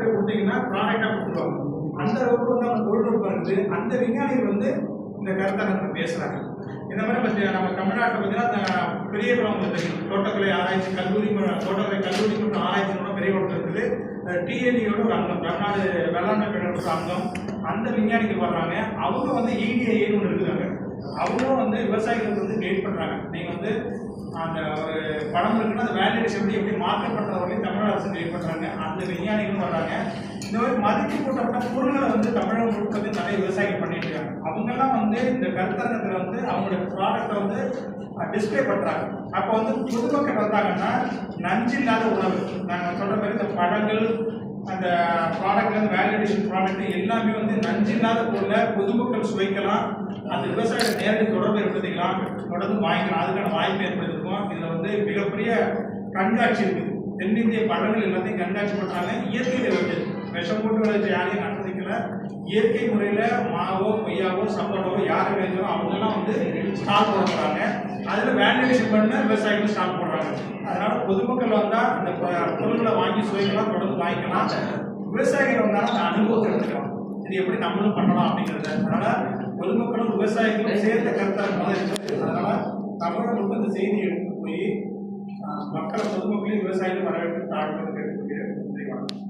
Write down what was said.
கிட்ட கொடுத்தீங்கன்னா ப்ராடக்டாக கொடுத்துருவாங்க. அந்த அளவுக்கு வந்து அவங்க தொழில்நுட்பம் இருக்குது. அந்த விஞ்ஞானிகள் வந்து இந்த கருத்தரங்கத்தை பேசுகிறாங்க. இந்த மாதிரி நம்ம தமிழ்நாட்டில் பார்த்தீங்கன்னா பெரிய குளம் தெரியும், தோட்டக்கலை ஆராய்ச்சி கல்லூரி, தோட்டக்கலை கல்லூரி மற்றும் ஆராய்ச்சி மூலம் பெரிய குளம் இருக்குது. டிஎன்இயோட ஒரு அங்கம், தமிழ்நாடு வேளாண்மை கழகத்தோட அங்கம். அந்த விஞ்ஞானிகள் வர்றாங்க. அவங்க வந்து EDIAன்னு ஒன்று இருக்குறாங்க. அவங்களும் வந்து விவசாயிகளுக்கு வந்து கைட் பண்ணுறாங்க. நீங்கள் வந்து அந்த ஒரு படம் இருக்குன்னா அந்த வேல்யூடேஷன் எப்படி மார்க்கெட் பண்ணுறவங்களையும் தமிழக அரசு கைட் பண்ணுறாங்க. அந்த விஞ்ஞானிகளும் வர்றாங்க. இந்த மாதிரி மதிப்பு கூட்டப்பட்ட பொருள்களை வந்து தமிழகம் முழுக்க வந்து நிறைய விவசாயிகள் பண்ணிட்டு இருக்காங்க. அவங்கெல்லாம் வந்து இந்த கருத்தரங்கத்தில் வந்து அவங்களுடைய ப்ராடக்டை வந்து டிஸ்பிளே பண்ணுறாங்க. அப்போ வந்து பொதுமக்கள் வந்தாங்கன்னா நஞ்சு இல்லாத உணவு, நாங்கள் சொல்கிற மாதிரி இந்த பழங்கள், அந்த ப்ராடக்ட்ல இருந்து வேல்யூடேஷன் ப்ராடக்ட் எல்லாமே வந்து நஞ்சு இல்லாத பொருளை பொதுமக்கள் சுவைக்கலாம். அந்த விவசாயிகள் நேரடி தொடர்பு ஏற்படுத்திக்கலாம், தொடர்ந்து வாங்கிக்கலாம். அதுக்கான வாய்ப்பு ஏற்படுத்திருக்கோம். இதில் வந்து மிகப்பெரிய கண்காட்சி இருக்குது. தென்னிந்திய பழங்கள் எல்லாத்தையும் கண்காட்சி பண்ணுறாங்க. இயற்கையில் வந்து விஷம் போட்டு விளைச்ச யாரையும் அனுமதிக்கல. இயற்கை முறையில் மாவோ கொய்யாவோ சம்பளமோ யார் விளைஞ்சோ அவங்கெல்லாம் வந்து ஸ்டால் போட போகிறாங்க. அதில் வேல்யூடேஷன் பண்ண விவசாயிகள் ஸ்டால் போடுறாங்க. அதனால் பொதுமக்கள் வந்தால் அந்த பொருட்களை வாங்கி சுவைக்கலாம், தொடர்ந்து வாங்கிக்கலாம். விவசாயிகள் வந்தாலும் அந்த அனுபவத்தை எடுத்துக்கலாம். இது எப்படி நம்மளும் பண்ணலாம் அப்படிங்கிறது. அதனால் பொதுமக்களும் விவசாயிகளும் சேர்ந்த கருத்தாக இருக்குது. அதனால் தமிழர்களுக்கு இந்த செய்தியை எடுத்து போய் மக்களை பொதுமக்களையும் விவசாயிகளும் வரவேற்று தாழ்வு கேட்டுக்கொள்கிறேன்.